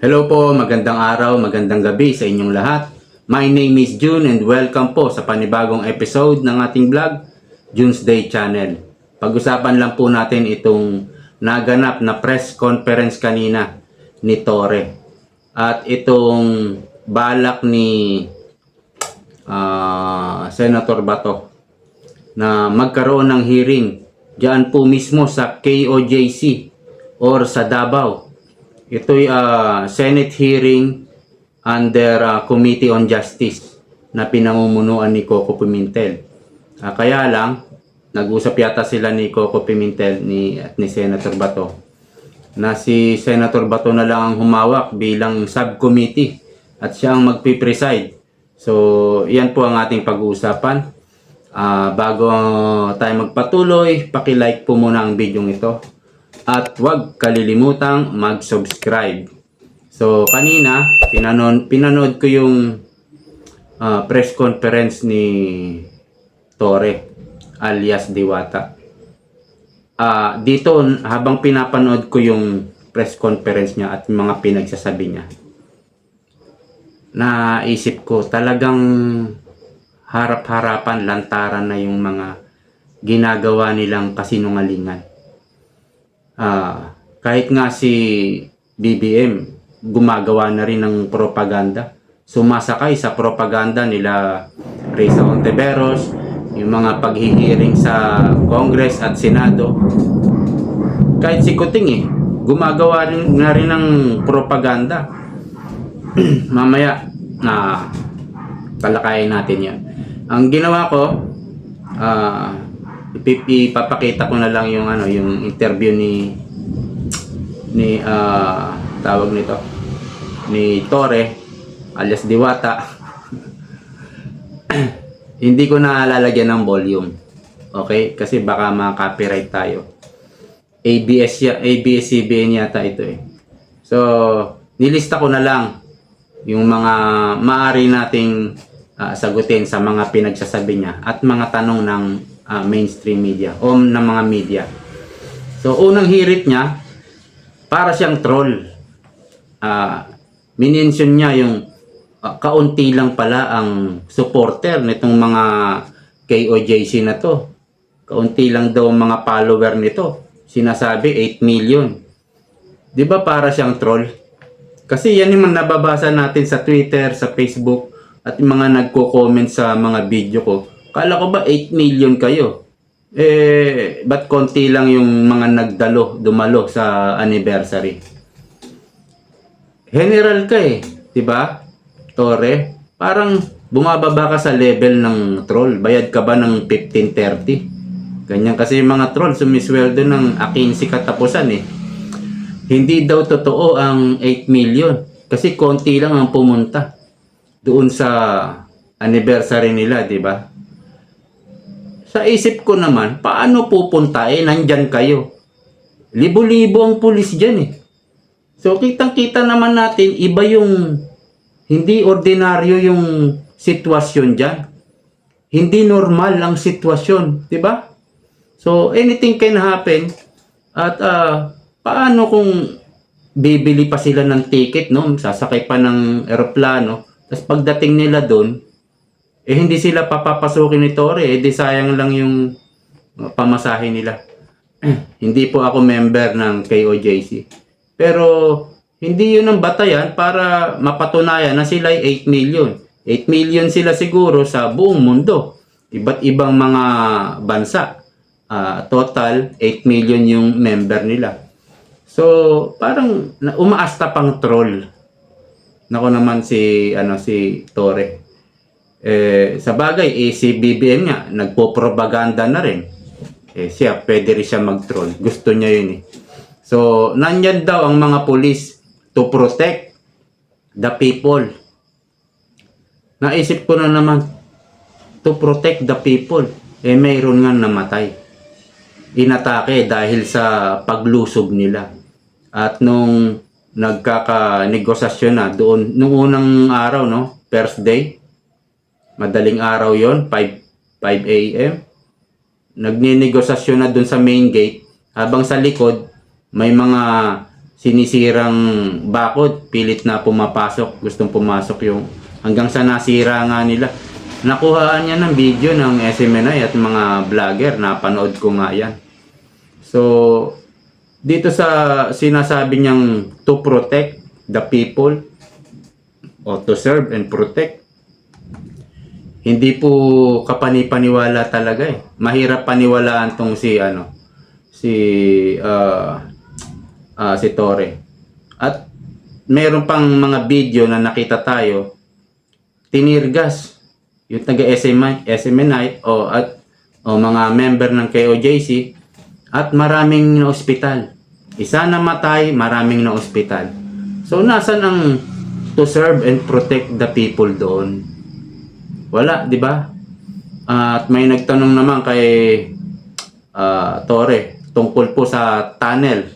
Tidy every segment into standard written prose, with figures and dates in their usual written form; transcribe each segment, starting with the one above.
Hello po, magandang araw, magandang gabi sa inyong lahat. My name is June and welcome po sa panibagong episode ng ating vlog, June's Day Channel. Pag-usapan lang po natin itong naganap na press conference kanina ni Torre. At itong balak ni Senator Bato na magkaroon ng hearing diyan po mismo sa KOJC or sa Davao. Ito'y Senate hearing under Committee on Justice na pinamumunuan ni Coco Pimentel. Kaya lang, nag-usap yata sila ni Coco Pimentel at ni Senator Bato na si Senator Bato na lang ang humawak bilang subcommittee at siya ang magpipreside. So, yan po ang ating pag-uusapan. Bago tayo magpatuloy, paki-like po muna ang video ito. At huwag kalilimutang mag-subscribe. So, kanina, pinanood ko yung press conference ni Torre alias Diwata. Dito, habang pinapanood ko yung press conference niya at mga pinagsasabi niya, naisip ko talagang harap-harapan, lantaran na yung mga ginagawa nilang kasinungalingan. Kahit nga si BBM gumagawa na rin ng propaganda, sumasakay sa propaganda nila Risa Ontiveros, yung mga paghihiring sa Congress at Senado. Kahit si Kuting gumagawa na rin ng propaganda. Mamaya talakayin natin yan. Ang ginawa ko, ipapakita ko na lang yung yung interview ni tawag nito ni Torre alias Diwata. Hindi ko na lalagyan ng volume, okay, kasi baka ma-copyright tayo. ABS-CBN yata ito so nilista ko na lang yung mga maaari nating sagutin sa mga pinagsasabi niya at mga tanong ng mainstream media o ng mga media. So, unang hirit niya, para siyang troll. Minention niya yung kaunti lang pala ang supporter nitong mga KOJC na to. Kaunti lang daw mga follower nito. Sinasabi 8 million. Di ba para siyang troll? Kasi yan yung nababasa natin sa Twitter, sa Facebook, at yung mga nagko-comment sa mga video ko. Kala ko ba 8 million kayo? Ba't konti lang yung mga dumalo sa anniversary? General ka di ba? Torre, parang bumababa ka sa level ng troll. Bayad ka ba ng 15-30? Ganyan kasi yung mga troll, sumisweldo ng 15 katapusan Hindi daw totoo ang 8 million. Kasi konti lang ang pumunta doon sa anniversary nila, di ba? Sa isip ko naman, paano pupunta nandyan kayo? Libo-libo ang pulis dyan So, kitang-kita naman natin, iba yung, hindi ordinaryo yung sitwasyon dyan. Hindi normal ang sitwasyon, di ba? So, anything can happen. At paano kung bibili pa sila ng ticket, no? Sasakay pa ng eroplano. Tapos pagdating nila doon, hindi sila papapasukin ni Torre, di sayang lang yung pamasahe nila. Hindi po ako member ng KOJC. Pero hindi yun ang batayan para mapatunayan na sila ay 8 million. 8 million sila siguro sa buong mundo. Iba't ibang mga bansa. Total, 8 million yung member nila. So, parang umaasta pang troll. Nako naman si Torre. Sa bagay, si BBM nga, nagpo-propaganda na rin. Siya, pwede rin siya mag-troll. Gusto niya yun So, nandyan daw ang mga police to protect the people. Naisip ko na naman, to protect the people. Mayroon nga namatay. Inatake dahil sa paglusob nila. At nung nagkaka-negosasyon na doon, nung unang araw, first day, madaling araw yon 5 a.m. Nagninegosasyon na doon sa main gate habang sa likod may mga sinisirang bakod, pilit na pumapasok, gustong pumasok yung hanggang sa nasira nga nila. Nakuhaan niya ng video ng SMNI at mga vlogger, napanood ko nga yan. So, dito sa sinasabi niyang to protect the people o to serve and protect, hindi po kapani-paniwala talaga eh. Mahirap paniwalaan tong si si Torre. At meron pang mga video na nakita tayo, tinirgas yung taga SMNI o mga member ng KOJC at maraming na ospital. Isa namatay, maraming na ospital. So nasan ang to serve and protect the people doon? Wala, di ba? At may nagtanong naman kay Torre tungkol po sa tunnel.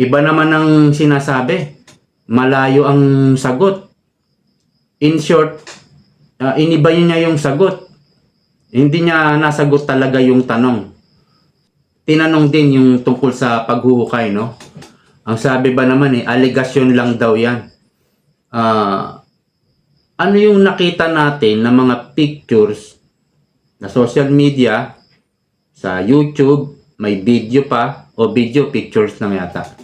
Iba naman ang sinasabi. Malayo ang sagot. In short, iniba niya yung sagot. Hindi niya nasagot talaga yung tanong. Tinanong din yung tungkol sa paghuhukay, no? Ang sabi ba naman aligasyon lang daw yan. Ano yung nakita natin na mga pictures na social media, sa YouTube, may video pa, o video pictures lang yata.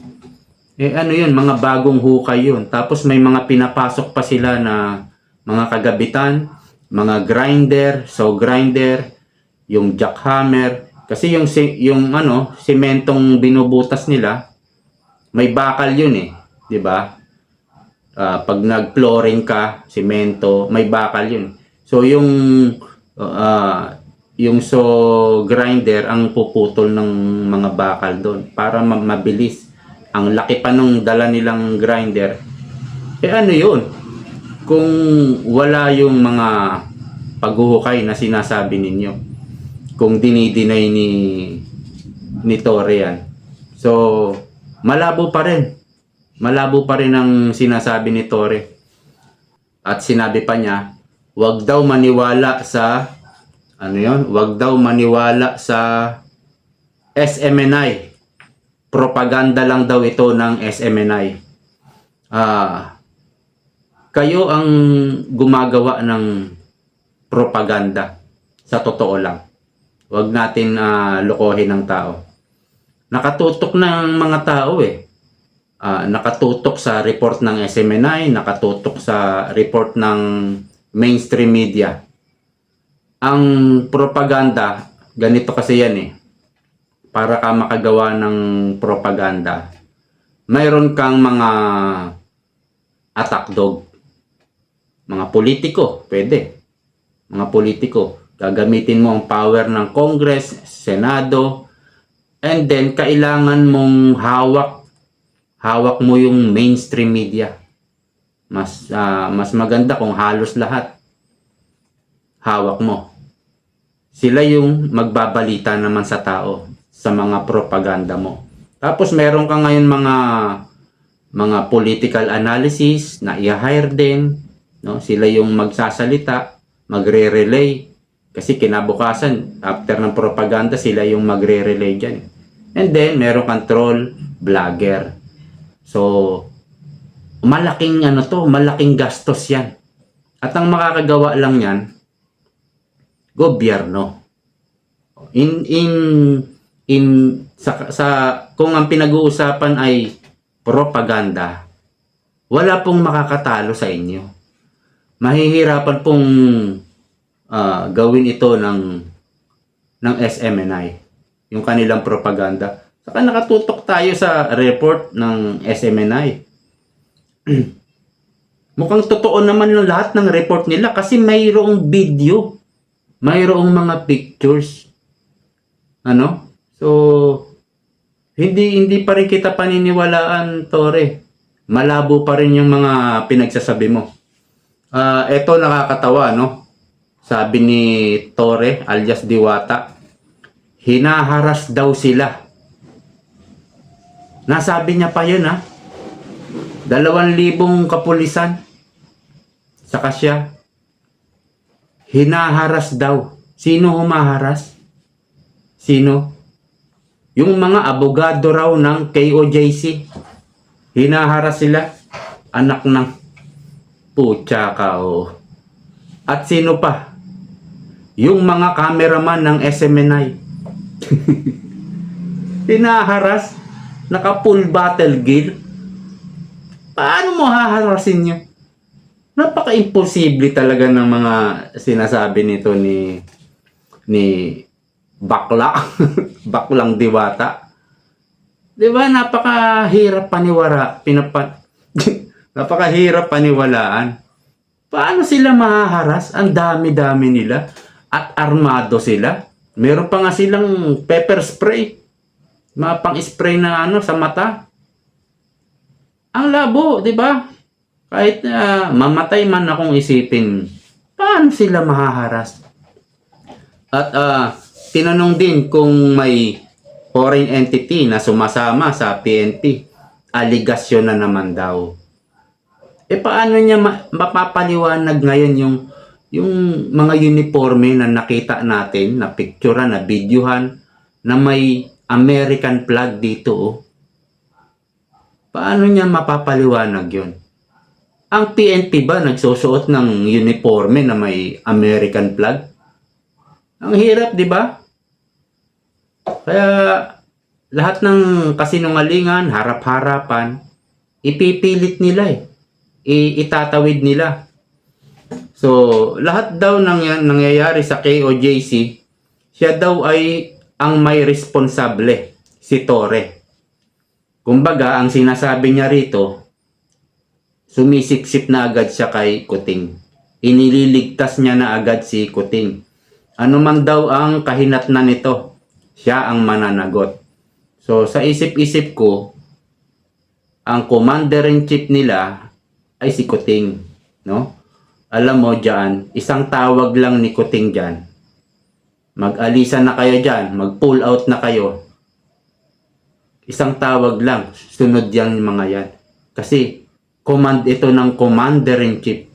Ano yun, mga bagong hukay yun. Tapos may mga pinapasok pa sila na mga kagabitan, mga grinder, grinder, yung jackhammer. Kasi yung sementong binubutas nila, may bakal yun eh, 'di ba? Pag nag-flooring ka, semento, may bakal yun. So yung grinder ang puputol ng mga bakal doon para mabilis. Ang laki pa nung dala nilang grinder. Ano yun? Kung wala yung mga paghuhukay na sinasabi ninyo, kung dinidinay ni Torre yan. So, malabo pa rin. Malabo pa rin ang sinasabi ni Torre. At sinabi pa niya, wag daw maniwala sa wag daw maniwala sa SMNI. Propaganda lang daw ito ng SMNI. Kayo ang gumagawa ng propaganda. Sa totoo lang. Wag natin lokohin ng tao. Nakatutok ng mga tao eh. Nakatutok sa report ng SMNI, nakatutok sa report ng mainstream media. Ang propaganda, ganito kasi yan eh. Para ka makagawa ng propaganda, mayroon kang mga attack dog. Mga politiko, pwede. Mga politiko, gagamitin mo ang power ng Congress, Senado, and then kailangan mong hawak mo yung mainstream media. Mas maganda kung halos lahat hawak mo. Sila yung magbabalita naman sa tao sa mga propaganda mo. Tapos meron ka ngayon mga political analysis na i-hire din, no? Sila yung magsasalita, magre-relay kasi kinabukasan after ng propaganda sila yung magre-relay diyan. And then meron kang troll vlogger. So malaking malaking gastos 'yan. At ang makakagawa lang 'yan gobyerno. Kung ang pinag-uusapan ay propaganda, wala pong makakatalo sa inyo. Mahihirapan pong gawin ito ng SMNI, yung kanilang propaganda. Saka nakatutok tayo sa report ng SMNI. Mukhang totoo naman yung lahat ng report nila kasi mayroong video, mayroong mga pictures. So, hindi pa rin kita paniniwalaan, Torre. Malabo pa rin yung mga pinagsasabi mo. Eto nakakatawa, no? Sabi ni Torre, alias Diwata, hinaharas daw sila. Nasabi niya pa yun, 2,000 kapulisan. Saka siya, hinaharas daw. Sino humaharas? Sino? Yung mga abogado raw ng KOJC. Hinaharas sila. Anak ng putya ka, oh. At sino pa? Yung mga cameraman ng SMNI. Hinaharas. Naka full battle gear. Paano mo haharasin nyo? Napaka-imposible talaga ng mga sinasabi nito ni bakla. Baklang diwata. 'Di ba? Napakahirap napakahirap paniwalaan. Paano sila mahaharas? Ang dami-dami nila at armado sila. Meron pa nga silang pepper spray. Mga pang-spray na sa mata. Ang labo, 'di ba? Kahit mamatay man akong isipin, paano sila mahaharas? At tinanong din kung may foreign entity na sumasama sa PNP. Aligasyon na naman daw. Paano niya mapapaliwanag ngayon yung mga uniforme na nakita natin, na picturean, na videohan, na may American flag dito, oh. Paano niya mapapaliwanag yon? Ang PNP ba nagsusuot ng uniforme na may American flag? Ang hirap, di ba? Kaya lahat ng kasinungalingan, harap-harapan, ipipilit nila itatawid nila. So, lahat daw nangyayari sa KOJC, siya daw ay ang may responsable, si Torre. Kumbaga, ang sinasabi niya rito, sumisiksip na agad siya kay Kuting. Inililigtas niya na agad si Kuting. Ano man daw ang kahinatnan nito, siya ang mananagot. So, sa isip-isip ko, ang commander-in-chief nila ay si Kuting, no? Alam mo dyan, isang tawag lang ni Kuting dyan. Mag-alisa na kayo dyan, mag-pull out na kayo. Isang tawag lang, sunod yan mga yan. Kasi, command ito ng commander-in-chief.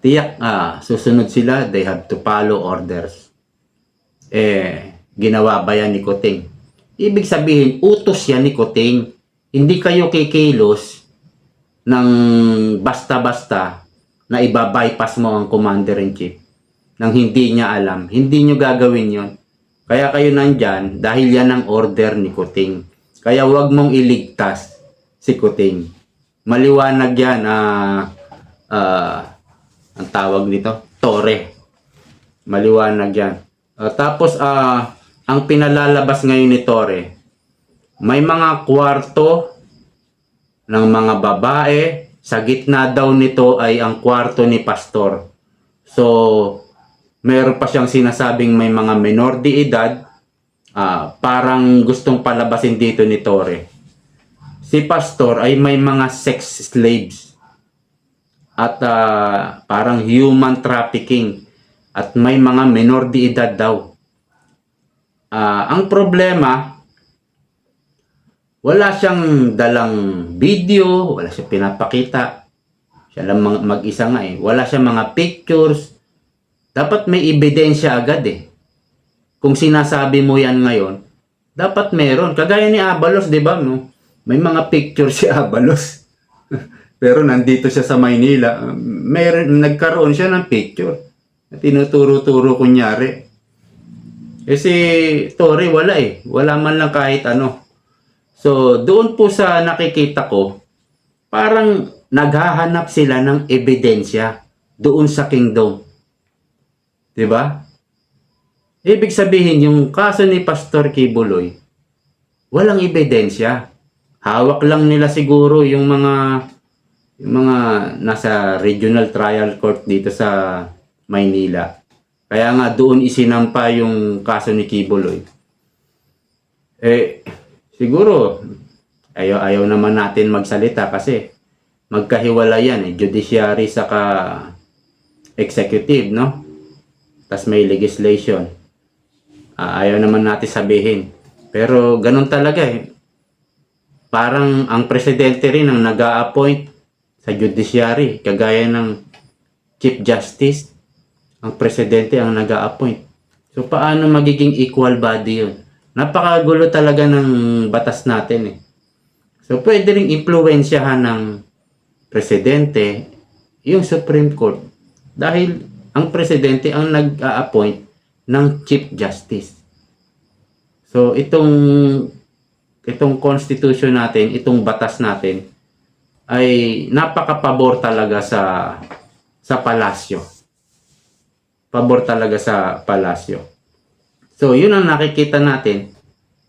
Tiyak, susunod sila, they have to follow orders. Ginawa ba yan ni Kuting? Ibig sabihin, utos yan ni Kuting. Hindi kayo kikilos ng basta-basta na iba-bypass mo ang commander-in-chief nang hindi niya alam. Hindi nyo gagawin yon. Kaya kayo nandyan dahil yan ang order ni Kuting. Kaya wag mong iligtas si Kuting. Maliwanag yan, ang tawag nito, Torre. Maliwanag yan. Tapos, ang pinalalabas ngayon ni Torre, may mga kwarto ng mga babae. Sa gitna daw nito ay ang kwarto ni Pastor. So, meron pa siyang sinasabing may mga menor de edad. Parang gustong palabasin dito ni Torre. Si Pastor ay may mga sex slaves. At parang human trafficking. At may mga menor de edad daw. Ang problema, wala siyang dalang video, wala siyang pinapakita. Siya lang mag-isa nga Wala siyang mga pictures. Dapat may ebidensya agad Kung sinasabi mo yan ngayon, dapat meron. Kagaya ni Abalos, di ba? No? May mga picture si Abalos. Pero nandito siya sa Maynila. Nagkaroon siya ng picture. Tinuturo-turo kunyari. Si Torre wala Wala man lang kahit ano. So, doon po sa nakikita ko, parang naghahanap sila ng ebidensya doon sa kingdom. 'Di ba? Ibig sabihin, yung kaso ni Pastor Kibuloy, walang ebidensya. Hawak lang nila siguro yung mga nasa regional trial court dito sa Maynila. Kaya nga doon isinampa yung kaso ni Kibuloy. Siguro, ayaw naman natin magsalita kasi magkahiwala yan judiciary saka executive, no? Tas may legislation. Ayaw naman natin sabihin. Pero ganun talaga Parang ang presidente rin ang nag-a-appoint sa judiciary. Kagaya ng Chief Justice, ang presidente ang nag-a-appoint. So paano magiging equal body yun? Napakagulo talaga ng batas natin So, pwede ring impluwensyahan ng presidente yung Supreme Court dahil ang presidente ang nag-a-appoint ng Chief Justice. So, itong constitution natin, itong batas natin, ay napaka-pabor talaga sa palasyo. Pabor talaga sa palasyo. So, yun ang nakikita natin.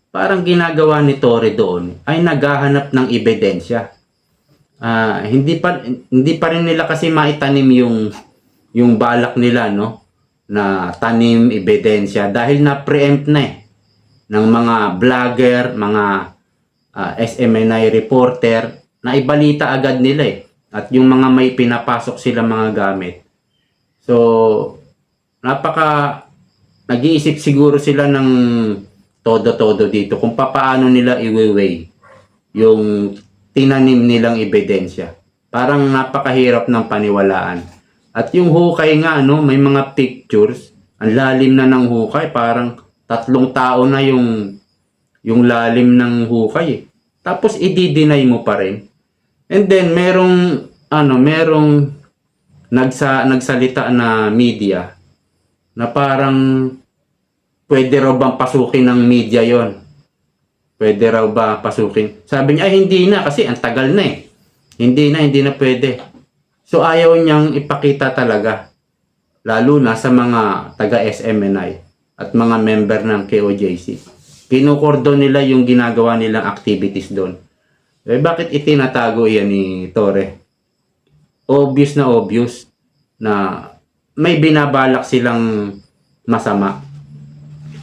Parang ginagawa ni Torre doon ay naghahanap ng ebidensya. Hindi pa rin nila kasi maitanim yung balak nila, no, na tanim ebidensya dahil na-preempt na ng mga vlogger, mga SMNI reporter, na ibalita agad nila at yung mga may pinapasok sila mga gamit. So, nag-iisip siguro sila ng todo-todo dito kung paano nila i-weigh yung tinanim nilang ebidensya. Parang napakahirap ng paniwalaan. At yung hukay nga, no, may mga pictures, ang lalim na ng hukay, parang 3 tao na yung lalim ng hukay. Tapos i-deny mo pa rin. And then merong nagsalita na media na parang pwede raw bang pasukin ng media yon? Pwede raw ba pasukin? Sabi niya, ay hindi na kasi ang tagal na Hindi na pwede. So ayaw niyang ipakita talaga. Lalo na sa mga taga-SMNI at mga member ng KOJC. Kinukordon nila yung ginagawa nilang activities doon. Bakit itinatago yan ni Torre? Obvious na may binabalak silang masama.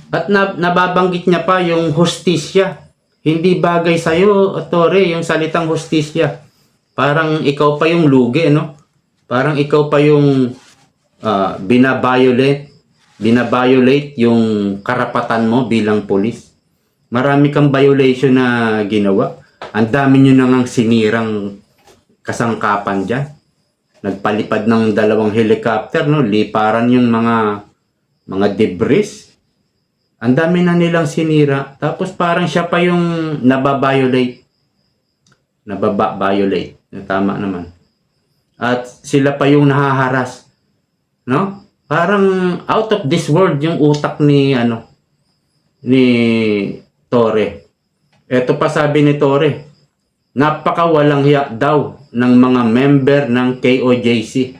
At nababanggit niya pa yung hustisya. Hindi bagay sa'yo, Torre, yung salitang hustisya. Parang ikaw pa yung lugi, no? Parang ikaw pa yung binabiolate yung karapatan mo bilang pulis. Marami kang violation na ginawa. Ang dami nyo nang sinirang kasangkapan dyan. Nagpalipad ng 2 helicopter, no? Liparan yung mga debris. Ang dami na nilang sinira. Tapos parang siya pa yung nababiolate. Tama naman. At sila pa yung nahaharas. No? Parang out of this world yung utak ni Torre. Ito pa sabi ni Torre, napakawalang hiya daw ng mga member ng KOJC.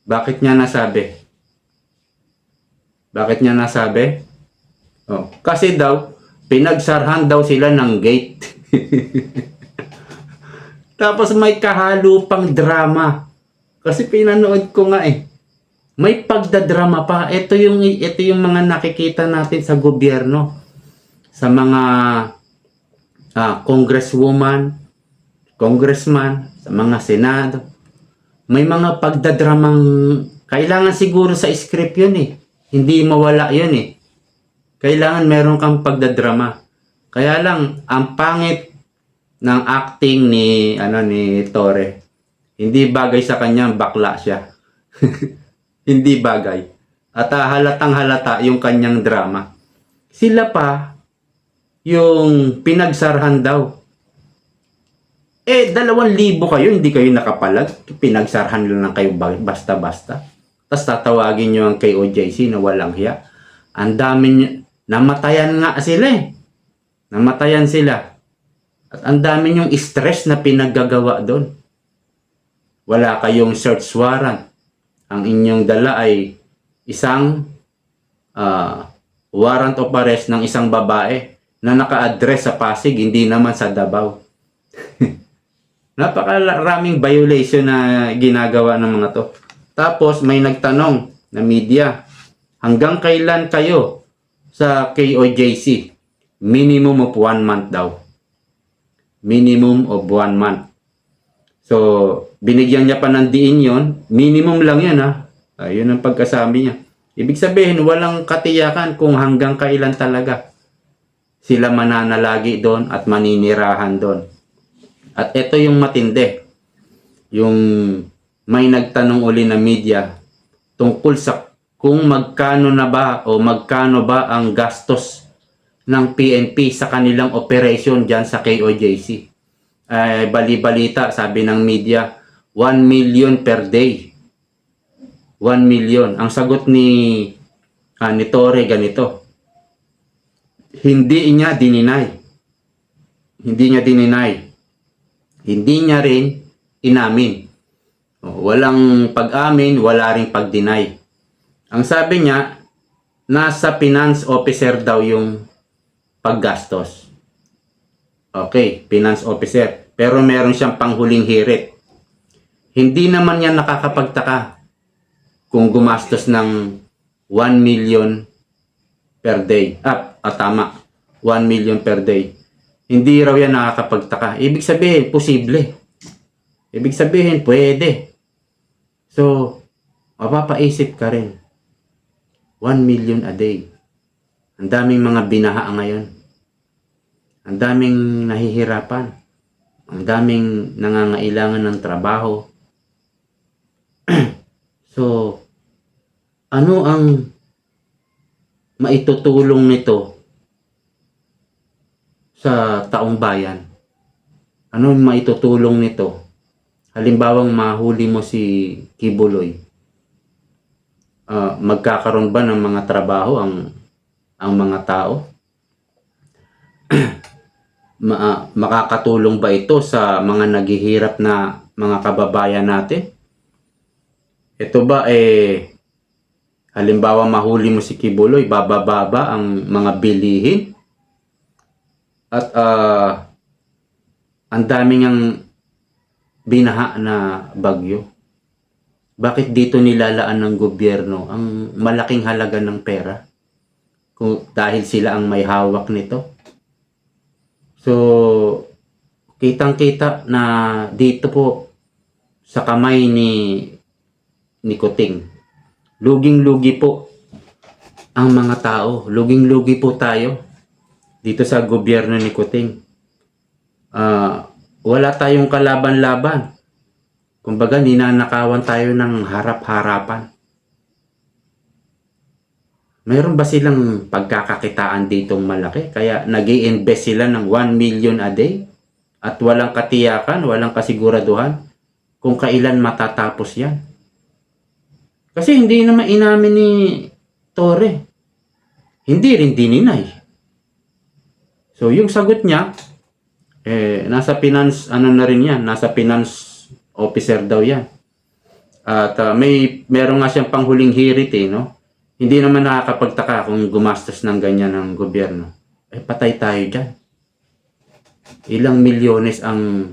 Bakit niya nasabi? Kasi daw, pinagsarhan daw sila ng gate. Tapos may kahalo pang drama. Kasi pinanood ko nga may pagdadrama pa. Ito yung mga nakikita natin sa gobyerno. Sa mga congresswoman, congressman, sa mga senado. May mga pagdadramang kailangan siguro sa script yun Hindi mawala yun Kailangan meron kang pagdadrama. Kaya lang, ang pangit ng acting ni Torre. Hindi bagay sa kanya, bakla siya. Hindi bagay. At halatang halata yung kanyang drama. Sila pa yung pinagsarhan daw. 2,000 kayo, hindi kayo nakapalag. Pinagsarhan lang kayo basta-basta. Tapos tatawagin nyo ang KOJC na walang hiya. Ang dami nyo, namatayan nga sila Namatayan sila. At ang dami nyong stress na pinaggagawa doon. Wala kayong search warrant. Ang inyong dala ay isang warrant of arrest ng isang babae na naka-address sa Pasig, hindi naman sa Davao. Napakaraming violation na ginagawa ng mga to. Tapos may nagtanong na media, hanggang kailan kayo sa KOJC? Minimum of 1 month daw. Minimum of 1 month. So, binigyan niya pa ng diin yon. Minimum lang yan Yun ang pagkasabi niya. Ibig sabihin, walang katiyakan kung hanggang kailan talaga sila mananalagi doon at maninirahan doon. At ito yung matindi. Yung may nagtanong uli na media tungkol sa kung magkano ba ang gastos ng PNP sa kanilang operation dyan sa KOJC. Bali-balita, sabi ng media, 1 million per day. 1 million. Ang sagot ni Torre ganito. Hindi niya dininay. Hindi niya dininay. Hindi niya rin inamin. Walang pag-amin, wala ring pag-deny. Ang sabi niya, nasa finance officer daw yung paggastos. Okay, finance officer. Pero meron siyang panghuling hirit. Hindi naman yan nakakapagtaka kung gumastos ng 1 million per day. Tama. 1 million per day. Hindi raw yan nakakapagtaka. Ibig sabihin, posible. Ibig sabihin, pwede. So, mapapaisip ka rin. 1 million a day. Ang daming mga binaha ngayon. Ang daming nahihirapan. Ang daming nangangailangan ng trabaho. So, ano ang maitutulong nito sa taong bayan? Ano ang maitutulong nito? Halimbawang mahuli mo si Kibuloy. Magkakaroon ba ng mga trabaho ang mga tao? Makakatulong ba ito sa mga naghihirap na mga kababayan natin? Ito ba halimbawa mahuli mo si Kibuloy, bababa ang mga bilihin? At ang daming ang binaha na bagyo. Bakit dito nilalaan ng gobyerno ang malaking halaga ng pera? Dahil sila ang may hawak nito. So, kitang-kita na dito po sa kamay ni Kuting. Luging-lugi po ang mga tao. Luging-lugi po tayo dito sa gobyerno ni Kuting. Wala tayong kalaban-laban. Kumbaga, ninanakawan tayo ng harap-harapan. Mayroon ba silang pagkakakitaan ditong malaki? Kaya nag-i-invest sila ng 1 million a day at walang katiyakan, walang kasiguraduhan kung kailan matatapos yan. Kasi hindi naman inamin ni Torre. Hindi rin dininay. So yung sagot niya, nasa finance, na rin yan, nasa finance officer daw yan. At meron nga siyang panghuling hirit no? Hindi naman nakakapagtaka kung gumastos ng ganyan ng gobyerno. Patay tayo dyan. Ilang milyones ang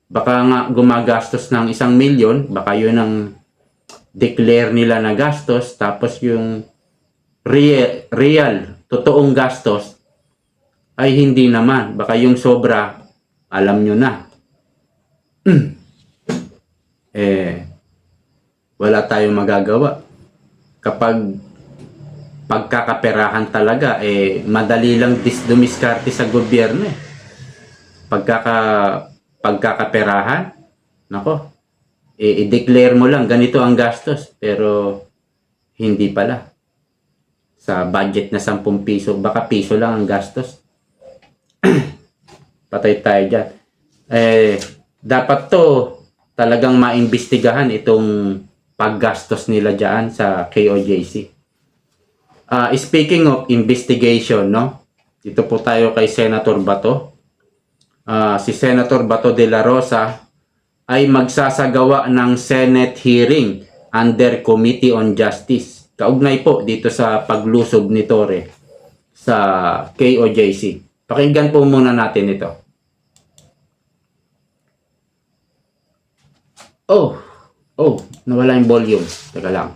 baka nga gumagastos ng 1 milyon, baka yun ang declare nila na gastos, tapos yung real, totoong gastos ay hindi naman. Baka yung sobra, alam nyo na. Wala tayong magagawa. Kapag pagkakaperahan talaga, madali lang dumiskarte sa gobyerno. Pagkakaperahan, nako, i-declare mo lang, ganito ang gastos, pero hindi pala. Sa budget na 10 piso, baka piso lang ang gastos. Patay tayo dyan. Dapat to talagang maimbestigahan itong paggastos nila dyan sa KOJC. Speaking of investigation, no? Dito po tayo kay Senator Bato. Si Senator Bato de la Rosa ay magsasagawa ng Senate hearing under Committee on Justice. Kaugnay po dito sa paglusob ni Torre sa KOJC. Pakinggan po muna natin ito. Nawala yung volume. Teka lang.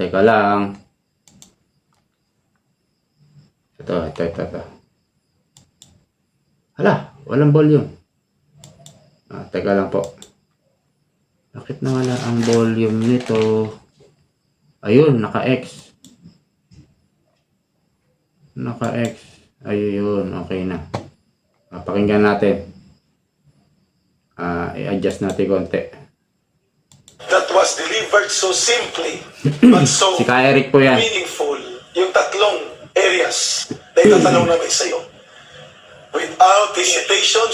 Teka lang. Ito. Hala, walang volume. Teka lang po. Bakit nawala ang volume nito? Ayun, naka-X. Ayun, okay na. Pakinggan natin. I-adjust natin konti. That was delivered so simply, but so Si Ka Eric po yan. meaningful. Yung tatlong areas na itatanong namin sa iyo. Without hesitation,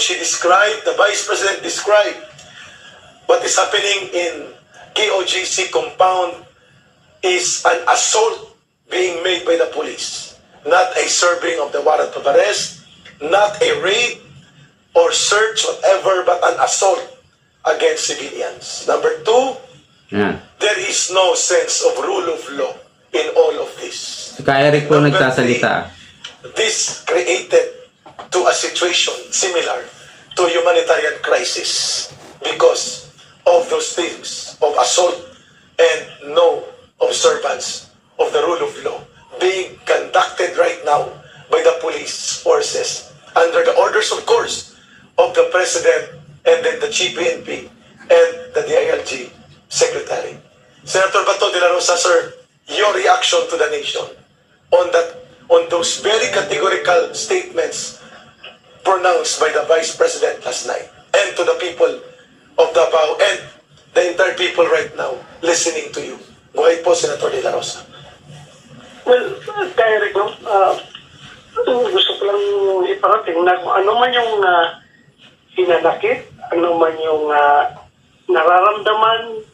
the Vice President described what is happening in KOJC compound is an assault being made by the police, not a serving of the warrant of arrest, not a raid or search, whatever, but an assault against civilians. Number two, Yan. there is no sense of rule of law in all of this. Si Ka Eric po Number nagsasalita. This created to a situation similar to humanitarian crisis because of those things of assault and no observance of the rule of law being conducted right now by the police forces under the orders, of course, of the President and then the Chief PNP and the DILG Secretary. Senator Bato de la Rosa, sir, your reaction to the nation on those very categorical statements pronounced by the Vice President last night and to the people of Davao and the entire people right now listening to you. Go ahead po, Senator de la Rosa. Well, kaya rin, gusto ko lang iparating na kung ano man yung hinanakit, ano man yung nararamdaman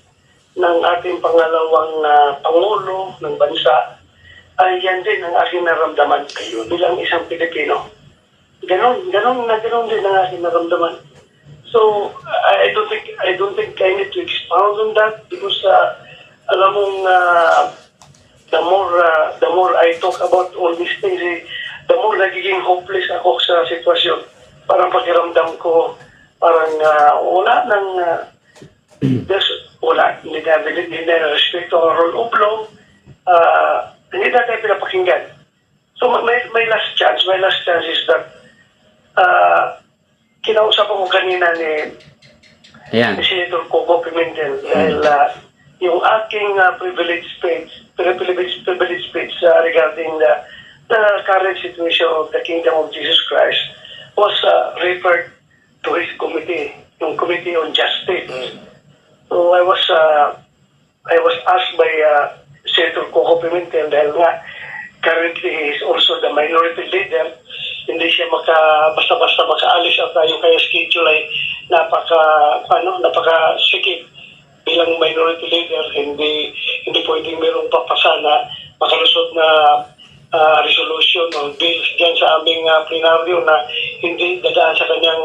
ng ating pangalawang Pangulo ng bansa, ay yan din ang aking naramdaman bilang isang Pilipino. Ganon din ang aking naramdaman. So, I don't think I need to expound on that because alam mong the more I talk about all these things, the more nagiging hopeless ako sa sitwasyon. Parang pakiramdam ko, parang wala nang, hindi na respeto ang rule of law, hindi na tayo pinapakinggan. So may last chance is that, kinausap ako kanina ni Ayan. Senator Coco Pimentel dahil yung aking privilege speech regarding the current situation of the Kingdom of Jesus Christ was referred to his committee, yung Committee on Justice. So I was asked by Senator Coco Pimentel dahil nga currently he is also the minority leader, hindi siya basta-basta makaalis at yung kaya schedule ay napaka-sikip bilang minority leader, hindi pwedeng mayroong papasa na makalusot na resolution o bills dyan sa aming plenaryo na hindi dadaan sa kanyang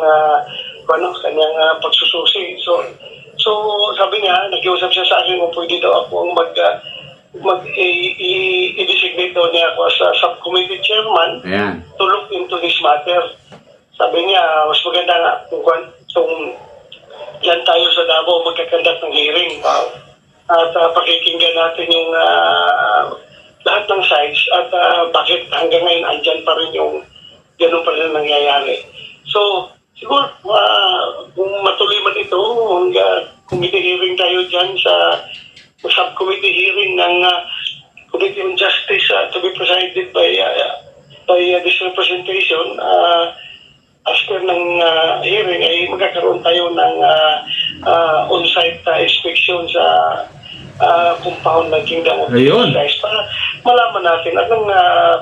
pagsususi. So sabi niya, nag-iusap siya sa akin kung pwede daw ako i-designate daw niya ako as a subcommittee chairman. Ayan. To look into this matter. Sabi niya, mas maganda nga kung yan tayo sa Davao magkakandak ng hearing. Wow. At pakikinggan natin yung lahat ng sides at bakit hanggang ngayon andyan pa rin yung ganun pa rin nangyayari. So, siguro kung matuloy man ito, committee hearing tayo dyan sa subcommittee hearing ng Committee on Justice to be presided by this representation. After ng hearing ay magkakaroon tayo ng on-site inspection sa compound ng Kingdom of Ayun. Jesus para malaman natin anong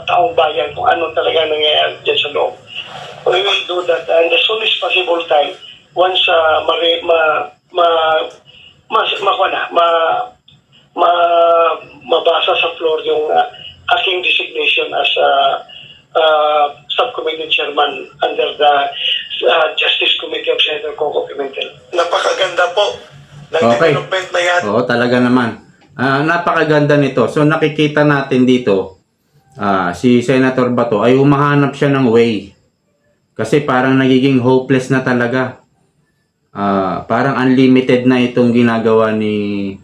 taong bayan kung ano talaga nangyayari dyan sa loob. We will do that and as soon as possible time once mabasa sa floor yung aking designation as subcommittee chairman under the Justice Committee of Senator Coco Pimentel. Napakaganda po ng Okay. development na yan. Oo, talaga naman. Napakaganda nito. So nakikita natin dito, si Senator Bato ay umahanap siya ng way. Kasi parang nagiging hopeless na talaga. Parang unlimited na itong ginagawa ni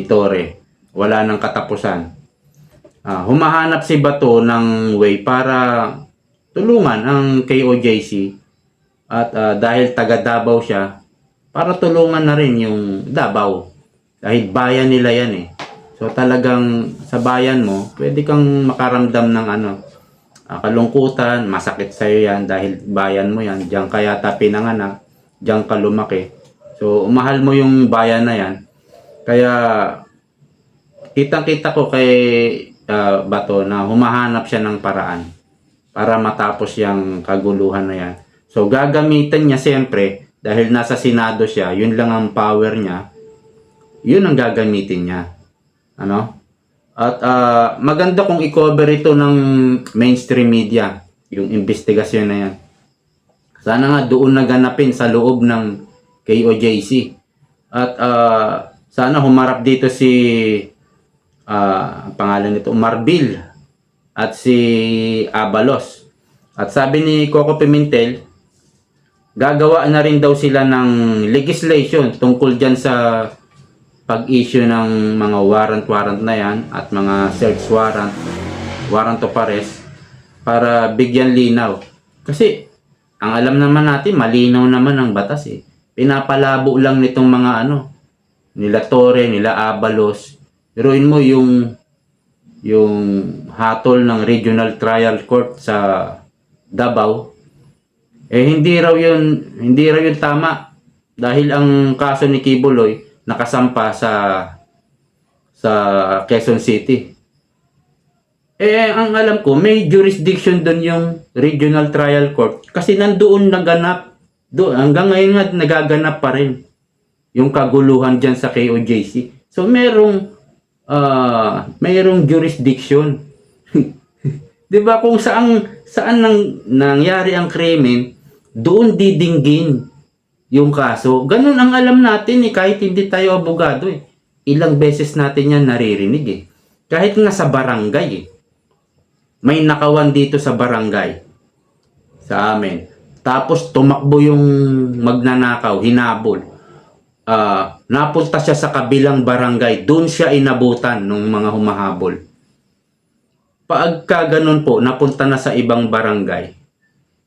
Torre. Wala nang katapusan. Humahanap si Bato ng way para tulungan ang KOJC at dahil taga Davao siya, para tulungan na rin yung Davao. Dahil bayan nila yan eh. So talagang sa bayan mo, pwede kang makaramdam ng kalungkutan, masakit sa'yo yan dahil bayan mo yan. Diyan ka yata pinanganak, diyan ka lumaki. So umahal mo yung bayan na yan. Kaya kitang-kita ko kay Bato na humahanap siya ng paraan para matapos yung kaguluhan na yan. So gagamitin niya siyempre dahil nasa Senado siya, yun lang ang power niya, yun ang gagamitin niya. Ano? At maganda kung i-cover ito ng mainstream media, yung investigasyon na yan. Sana nga doon naganapin sa loob ng KOJC. At sana humarap dito si ang pangalan nito, Marbil at si Abalos. At sabi ni Coco Pimentel, gagawa na rin daw sila ng legislation tungkol dyan sa pag-issue ng mga warrant na yan at mga search warrant of arrest para bigyan linaw. Kasi ang alam naman natin, malinaw naman ang batas eh. Pinapalabo lang nitong mga nila Torre, nila Abalos. Biruin mo yung hatol ng Regional Trial Court sa Davao. Hindi raw yun tama dahil ang kaso ni Kibuloy nakasampa sa Quezon City. Ang alam ko, may jurisdiction doon yung Regional Trial Court kasi nandoon naganap. Hanggang ngayon nga nagaganap pa rin yung kaguluhan dyan sa KOJC. So mayroong jurisdiction. 'Di ba kung saan nangyari ang krimen, doon didinggin yung kaso. Ganun ang alam natin kahit hindi tayo abogado Ilang beses natin yan naririnig Kahit nga sa barangay May nakawan dito sa barangay sa amin. Tapos tumakbo yung magnanakaw, hinabol. Napunta siya sa kabilang barangay, doon siya inabutan ng mga humahabol. Pagka ganun po, napunta na sa ibang barangay.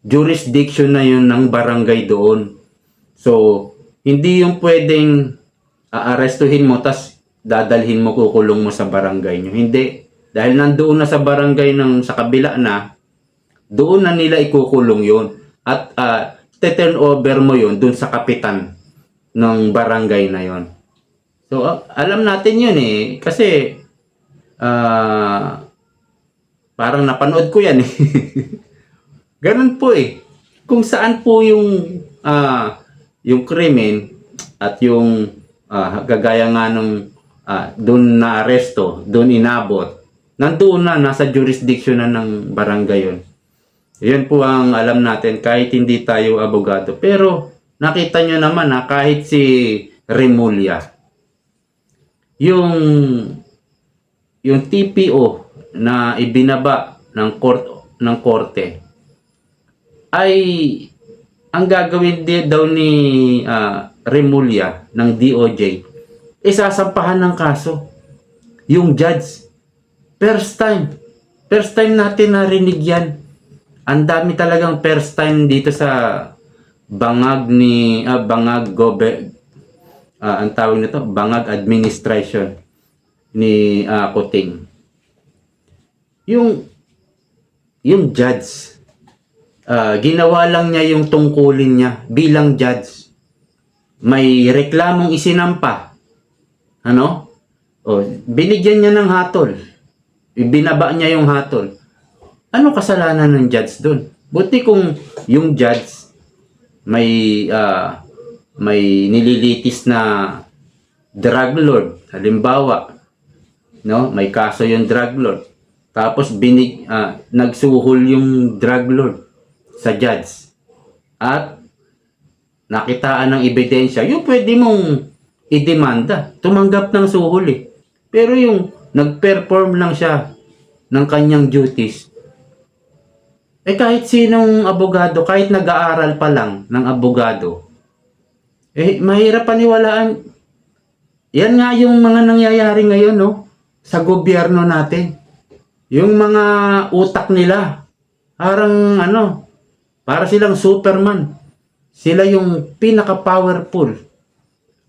Jurisdiction na yun ng barangay doon. So, hindi yung pwedeng aarestuhin mo tas dadalhin mo, kukulong mo sa barangay nyo. Hindi. Dahil nandoon na sa barangay sa kabila na, doon na nila ikukulong yun. At turn over mo yun doon sa kapitan ng barangay na yon. So alam natin yun kasi parang napanood ko yan Ganun po kung saan po yung krimen at yung gagaya nga nung doon na aresto, doon inabot, nandoon na, nasa jurisdiction na ng barangay yun. Yan po ang alam natin kahit hindi tayo abogado. Pero nakita nyo naman kahit si Remulla, yung TPO na ibinaba ng korte ay ang gagawin daw ni Remulla ng DOJ, isasampahan ng kaso yung judge. First time natin narinig yan. Ang dami talagang first time dito sa bangag ang tawag nito, bangag administration ni Kuting. Yung judge, ginawa lang niya yung tungkulin niya bilang judge. May reklamong isinampa. Binigyan niya ng hatol. Ibinaba niya yung hatol. Ano kasalanan ng judge doon? Buti kung yung judge may nililitis na drug lord, halimbawa, may kaso yung drug lord. Tapos nagsuhol yung drug lord sa judge. At nakitaan ng ebidensya, yung pwede mong idemanda, tumanggap ng suhol Pero yung nag-perform lang siya ng kanyang duties, kahit sinong abogado, kahit nag-aaral pa lang ng abogado, mahirap paniwalaan. Yan nga yung mga nangyayari ngayon, sa gobyerno natin. Yung mga utak nila, parang para silang Superman. Sila yung pinaka-powerful.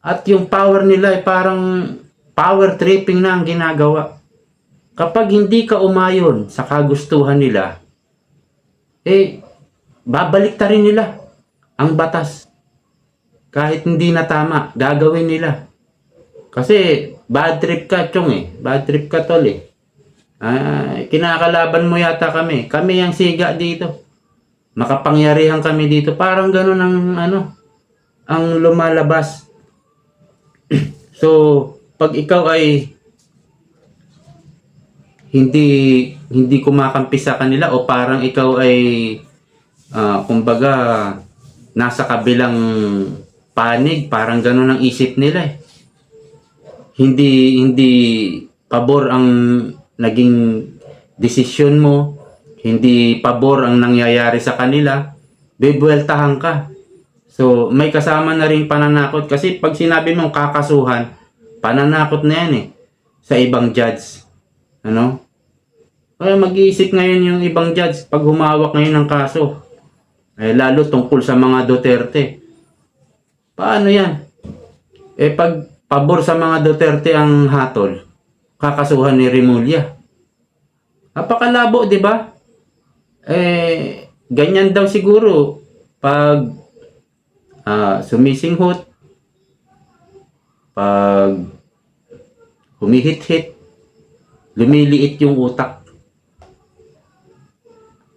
At yung power nila parang power tripping na ang ginagawa. Kapag hindi ka umayon sa kagustuhan nila, babalik ta rin nila ang batas. Kahit hindi na tama, gagawin nila. Kasi bad trip ka, Chong Bad trip ka, Tol Kinakalaban mo yata kami. Kami ang siga dito. Makapangyarihan kami dito. Parang ganun ang lumalabas. So, pag ikaw ay hindi kumakampi sa kanila o parang ikaw ay kumbaga nasa kabilang panig, parang ganun ang isip nila eh. Hindi pabor ang naging desisyon mo, hindi pabor ang nangyayari sa kanila, bibueltahan ka. So, may kasama na rin pananakot kasi pag sinabi mong kakasuhan, pananakot na yan eh sa ibang judge. Ano? Kaya mag-iisip ngayon yung ibang judge pag humawak ngayon ng kaso. Lalo tungkol sa mga Duterte. Paano yan? Pag pabor sa mga Duterte ang hatol, kakasuhan ni Remulla. Napakalabo, di ba? Ganyan daw siguro pag sumisinghot, pag humihit-hit, lumiliit yung utak.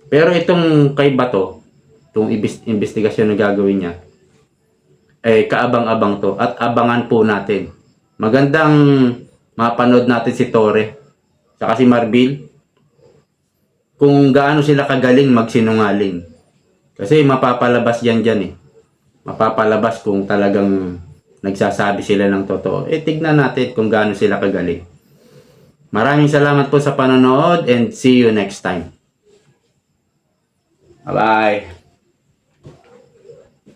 Pero itong kay Bato, itong investigasyon na gagawin niya, kaabang-abang to at abangan po natin. Magandang mapanood natin si Torre saka si Marbil kung gaano sila kagaling magsinungaling. Kasi mapapalabas yan dyan eh. Mapapalabas kung talagang nagsasabi sila ng totoo. Tignan natin kung gaano sila kagaling. Maraming salamat po sa panonood and see you next time. Bye-bye!